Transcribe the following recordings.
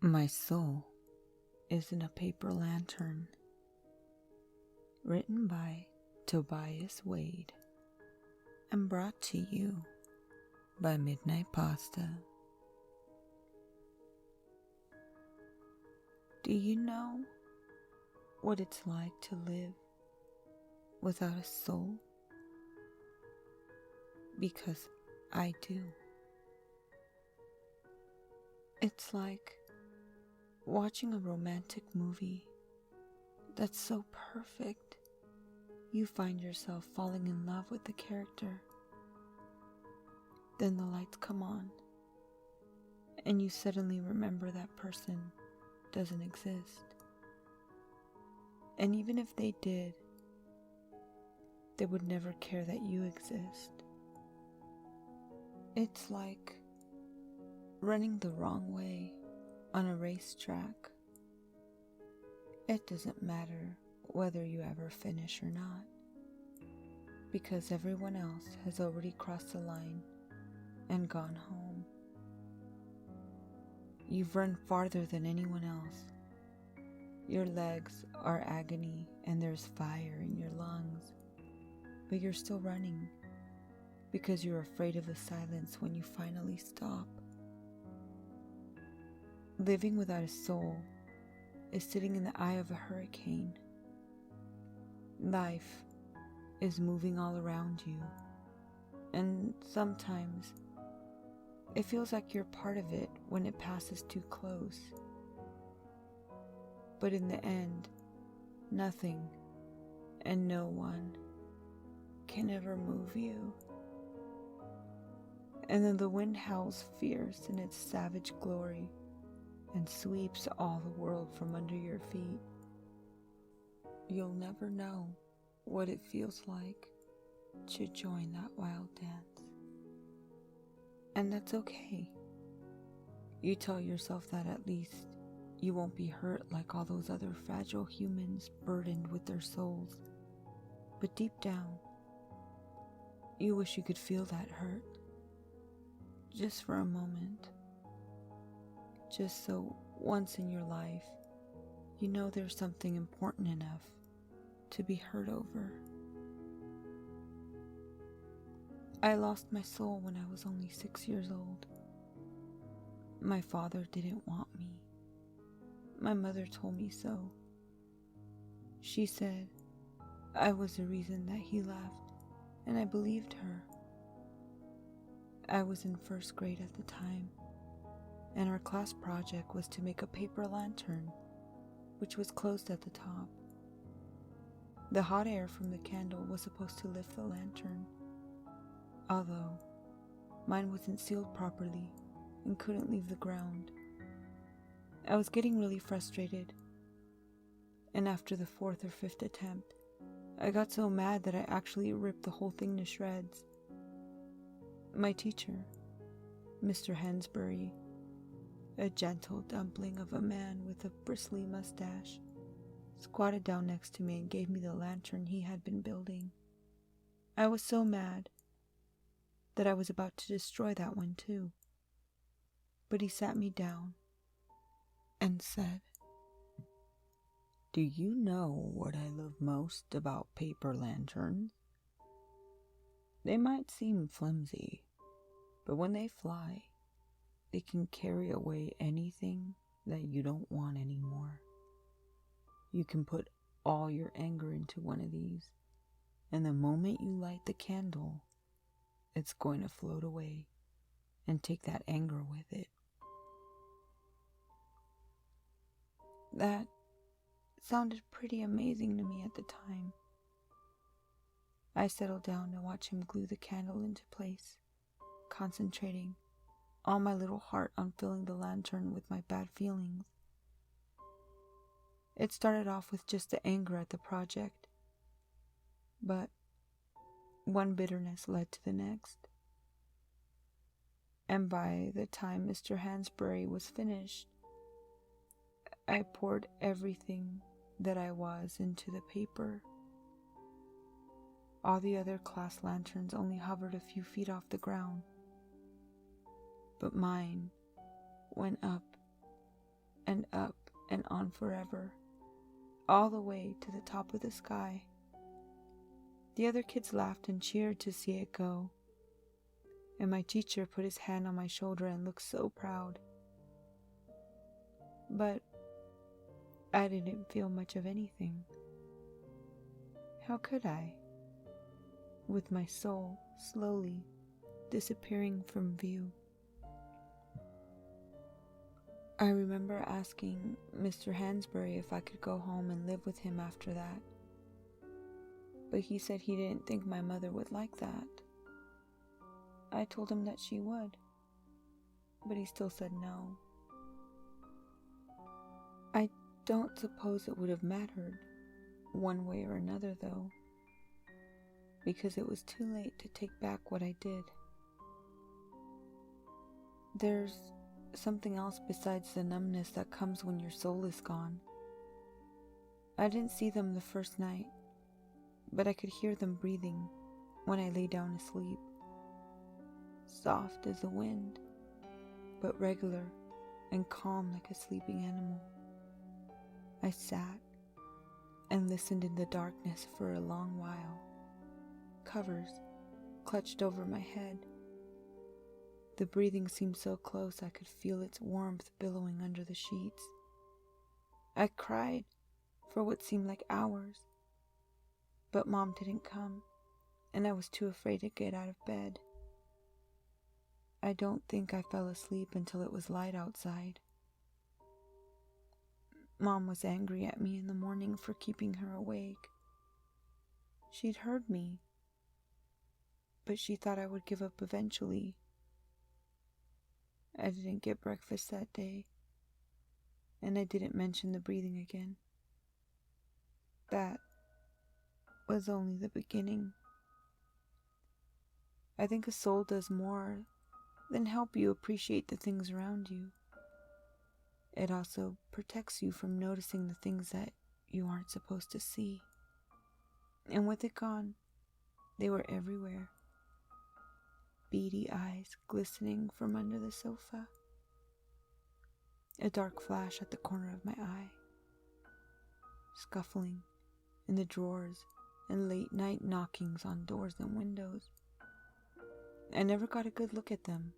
My soul is in a paper lantern. Written by Tobias and brought to you by Midnight Pasta. Do you know what it's like to live without a soul? Because I do. It's like watching a romantic movie that's so perfect, you find yourself falling in love with the character. Then the lights come on, and you suddenly remember that person doesn't exist. And even if they did, they would never care that you exist. It's like running the wrong way on a racetrack. It doesn't matter whether you ever finish or not, because everyone else has already crossed the line and gone home. You've run farther than anyone else. Your legs are agony and there's fire in your lungs, but you're still running because you're afraid of the silence when you finally stop. Living without a soul is sitting in the eye of a hurricane. Life is moving all around you, and sometimes it feels like you're part of it when it passes too close. But in the end, nothing and no one can ever move you. And then the wind howls fierce in its savage glory and sweeps all the world from under your feet. You'll never know what it feels like to join that wild dance. And that's okay. You tell yourself that at least you won't be hurt like all those other fragile humans burdened with their souls. But deep down, you wish you could feel that hurt. Just for a moment. Just so once in your life, you know there's something important enough to be hurt over. I lost my soul when I was only 6 years old. My father didn't want me. My mother told me so. She said I was the reason that he left, and I believed her. I was in first grade at the time, and our class project was to make a paper lantern, which was closed at the top. The hot air from the candle was supposed to lift the lantern, although mine wasn't sealed properly and couldn't leave the ground. I was getting really frustrated, and after the 4th or 5th attempt, I got so mad that I actually ripped the whole thing to shreds. My teacher, Mr. Hansbury, a gentle dumpling of a man with a bristly mustache, squatted down next to me and gave me the lantern he had been building. I was so mad that I was about to destroy that one too. But he sat me down and said, "Do you know what I love most about paper lanterns? They might seem flimsy, but when they fly, they can carry away anything that you don't want anymore. You can put all your anger into one of these, and the moment you light the candle, it's going to float away and take that anger with it." That sounded pretty amazing to me at the time. I settled down to watch him glue the candle into place, concentrating all my little heart on filling the lantern with my bad feelings. It started off with just the anger at the project, but one bitterness led to the next. And by the time Mr. Hansbury was finished, I poured everything that I was into the paper. All the other class lanterns only hovered a few feet off the ground, but mine went up and up and on forever, all the way to the top of the sky. The other kids laughed and cheered to see it go, and my teacher put his hand on my shoulder and looked so proud. But I didn't feel much of anything. How could I? With my soul slowly disappearing from view. I remember asking Mr. Hansberry if I could go home and live with him after that, but he said he didn't think my mother would like that. I told him that she would, but he still said no. I don't suppose it would have mattered one way or another, though, because it was too late to take back what I did. There's something else besides the numbness that comes when your soul is gone. I didn't see them the first night, but I could hear them breathing when I lay down asleep. Soft as the wind, but regular and calm like a sleeping animal. I sat and listened in the darkness for a long while, covers clutched over my head. The breathing seemed so close I could feel its warmth billowing under the sheets. I cried for what seemed like hours, but Mom didn't come, and I was too afraid to get out of bed. I don't think I fell asleep until it was light outside. Mom was angry at me in the morning for keeping her awake. She'd heard me, but she thought I would give up eventually. I didn't get breakfast that day, and I didn't mention the breathing again. That was only the beginning. I think a soul does more than help you appreciate the things around you. It also protects you from noticing the things that you aren't supposed to see. And with it gone, they were everywhere. Beady eyes glistening from under the sofa. A dark flash at the corner of my eye. Scuffling in the drawers and late night knockings on doors and windows. I never got a good look at them,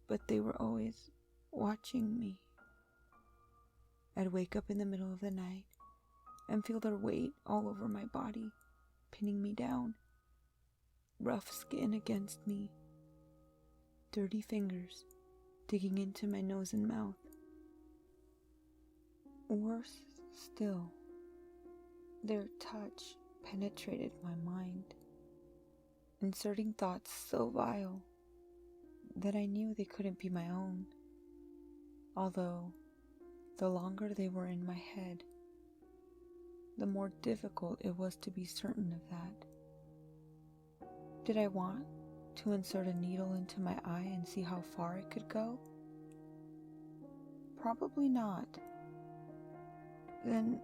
but they were always watching me. I'd wake up in the middle of the night and feel their weight all over my body, pinning me down. Rough skin against me. Dirty fingers digging into my nose and mouth. Worse still, their touch penetrated my mind, inserting thoughts so vile that I knew they couldn't be my own, although the longer they were in my head, the more difficult it was to be certain of that. Did I want to insert a needle into my eye and see how far it could go? Probably not. Then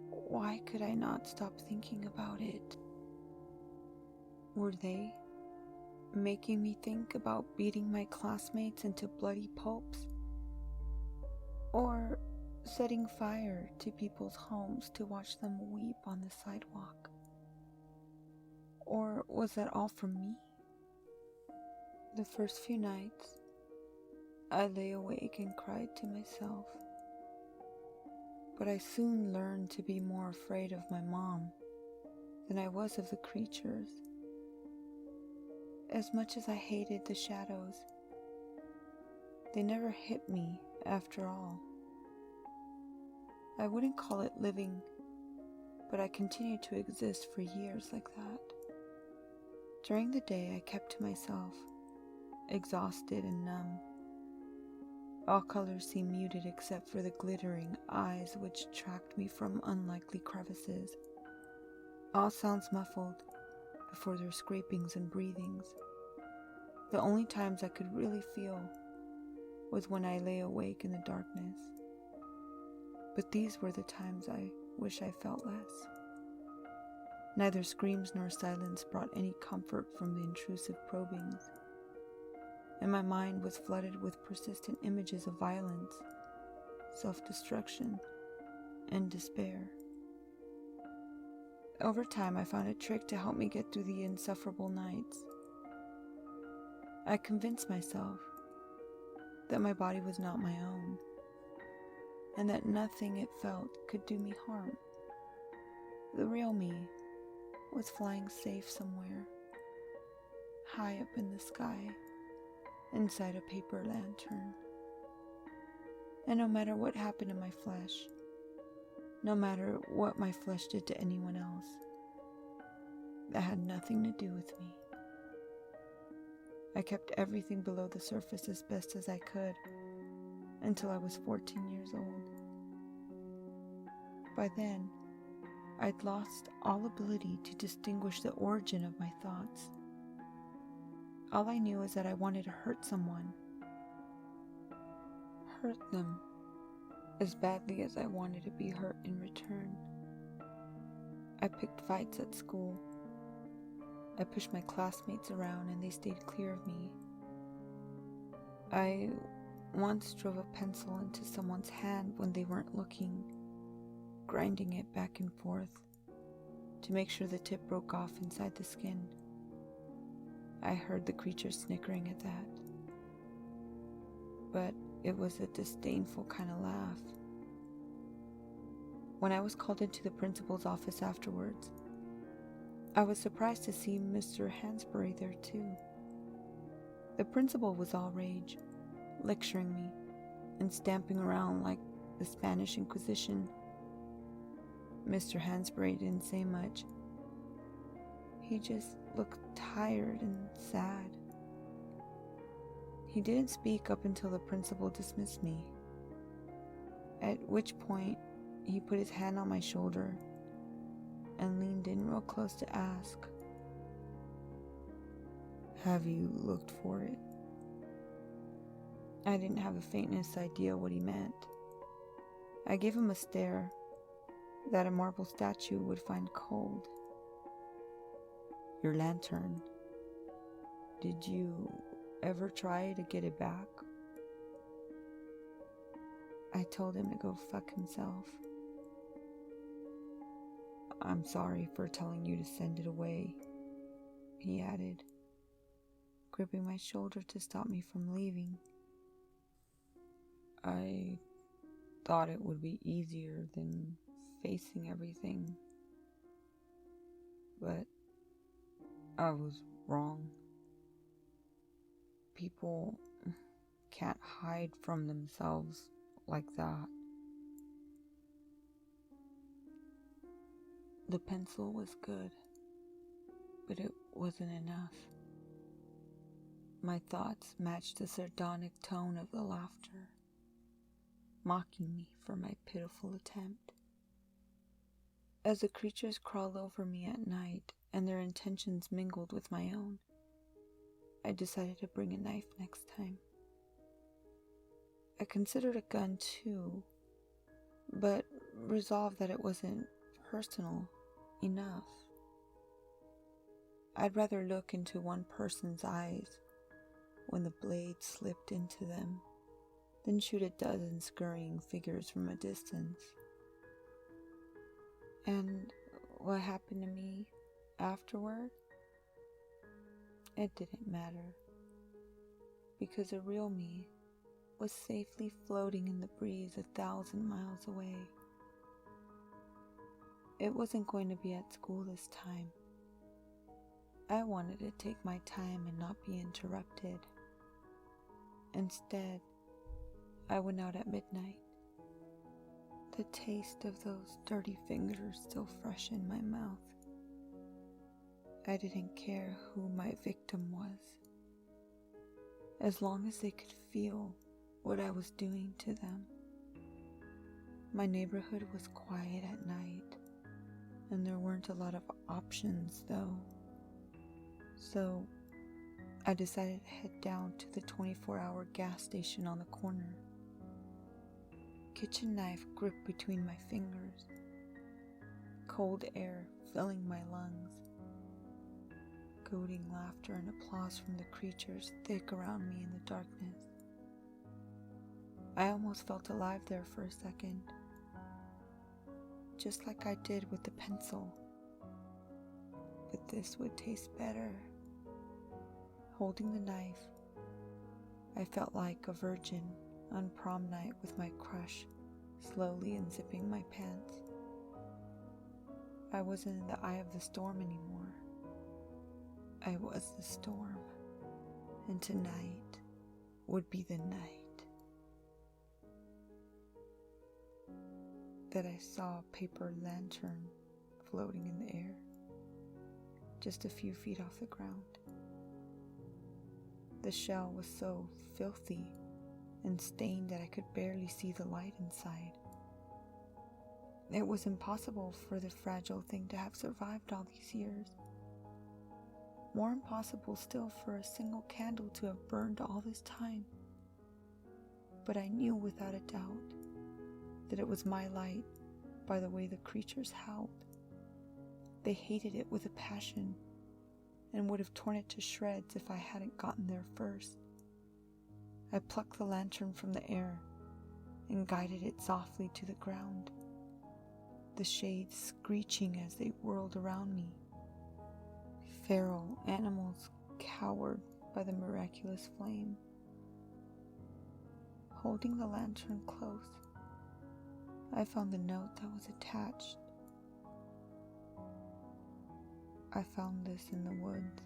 why could I not stop thinking about it? Were they making me think about beating my classmates into bloody pulps? Or setting fire to people's homes to watch them weep on the sidewalk? Or was that all from me? The first few nights, I lay awake and cried to myself. But I soon learned to be more afraid of my mom than I was of the creatures. As much as I hated the shadows, they never hit me after all. I wouldn't call it living, but I continued to exist for years like that. During the day, I kept to myself, exhausted and numb. All colors seemed muted except for the glittering eyes which tracked me from unlikely crevices. All sounds muffled before their scrapings and breathings. The only times I could really feel was when I lay awake in the darkness. But these were the times I wish I felt less. Neither screams nor silence brought any comfort from the intrusive probings, and my mind was flooded with persistent images of violence, self-destruction, and despair. Over time, I found a trick to help me get through the insufferable nights. I convinced myself that my body was not my own, and that nothing it felt could do me harm. The real me was flying safe somewhere, high up in the sky, inside a paper lantern. And no matter what happened to my flesh, no matter what my flesh did to anyone else, that had nothing to do with me. I kept everything below the surface as best as I could until I was 14 years old. By then, I'd lost all ability to distinguish the origin of my thoughts. All I knew is that I wanted to hurt someone. Hurt them as badly as I wanted to be hurt in return. I picked fights at school. I pushed my classmates around and they stayed clear of me. I once drove a pencil into someone's hand when they weren't looking, grinding it back and forth to make sure the tip broke off inside the skin. I heard the creature snickering at that, but it was a disdainful kind of laugh. When I was called into the principal's office afterwards, I was surprised to see Mr. Hansbury there too. The principal was all rage, lecturing me and stamping around like the Spanish Inquisition. Mr. Hansbury didn't say much. He just looked tired and sad. He didn't speak up until the principal dismissed me, at which point he put his hand on my shoulder and leaned in real close to ask, "Have you looked for it?" I didn't have the faintest idea what he meant. I gave him a stare that a marble statue would find cold. "Your lantern. Did you ever try to get it back?" I told him to go fuck himself. "I'm sorry for telling you to send it away," he added, gripping my shoulder to stop me from leaving. "I thought it would be easier than facing everything, but I was wrong. People can't hide from themselves like that." The pencil was good, but it wasn't enough. My thoughts matched the sardonic tone of the laughter, mocking me for my pitiful attempt. As the creatures crawled over me at night and their intentions mingled with my own, I decided to bring a knife next time. I considered a gun too, but resolved that it wasn't personal enough. I'd rather look into one person's eyes when the blade slipped into them than shoot a dozen scurrying figures from a distance. And what happened to me afterward? It didn't matter, because the real me was safely floating in the breeze 1,000 miles away. It wasn't going to be at school this time. I wanted to take my time and not be interrupted. Instead, I went out at midnight, the taste of those dirty fingers still fresh in my mouth. I didn't care who my victim was, as long as they could feel what I was doing to them. My neighborhood was quiet at night, and there weren't a lot of options though. So I decided to head down to the 24-hour gas station on the corner. Kitchen knife gripped between my fingers, cold air filling my lungs, goading laughter and applause from the creatures thick around me in the darkness. I almost felt alive there for a second, just like I did with the pencil. But this would taste better. Holding the knife, I felt like a virgin on prom night with my crush, slowly unzipping my pants. I wasn't in the eye of the storm anymore. I was the storm, and tonight would be the night that I saw a paper lantern floating in the air, just a few feet off the ground. The shell was so filthy and stained that I could barely see the light inside. It was impossible for the fragile thing to have survived all these years. More impossible still for a single candle to have burned all this time. But I knew without a doubt that it was my light by the way the creatures howled. They hated it with a passion and would have torn it to shreds if I hadn't gotten there first. I plucked the lantern from the air and guided it softly to the ground, the shades screeching as they whirled around me. Feral animals cowered by the miraculous flame. Holding the lantern close, I found the note that was attached. I found this in the woods.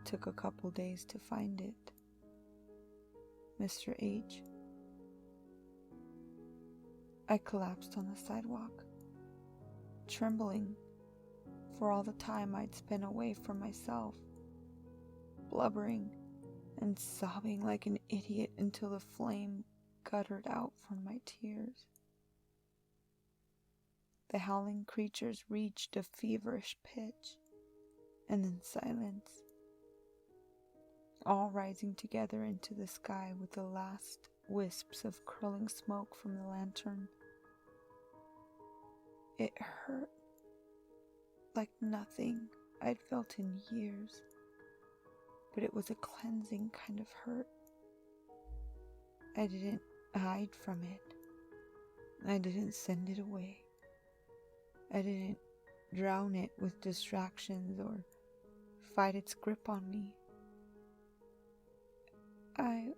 Took a couple days to find it. Mr. H. I collapsed on the sidewalk, trembling for all the time I'd spent away from myself, blubbering and sobbing like an idiot until the flame guttered out from my tears. The howling creatures reached a feverish pitch, and then silence, all rising together into the sky with the last wisps of curling smoke from the lantern. It hurt like nothing I'd felt in years, but it was a cleansing kind of hurt. I didn't hide from it. I didn't send it away. I didn't drown it with distractions or fight its grip on me. I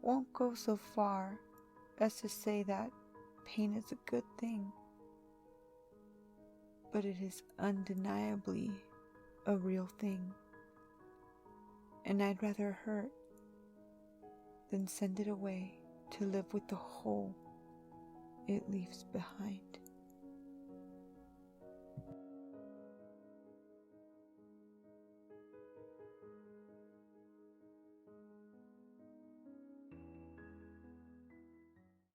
won't go so far as to say that pain is a good thing, but it is undeniably a real thing, and I'd rather hurt than send it away to live with the hole it leaves behind.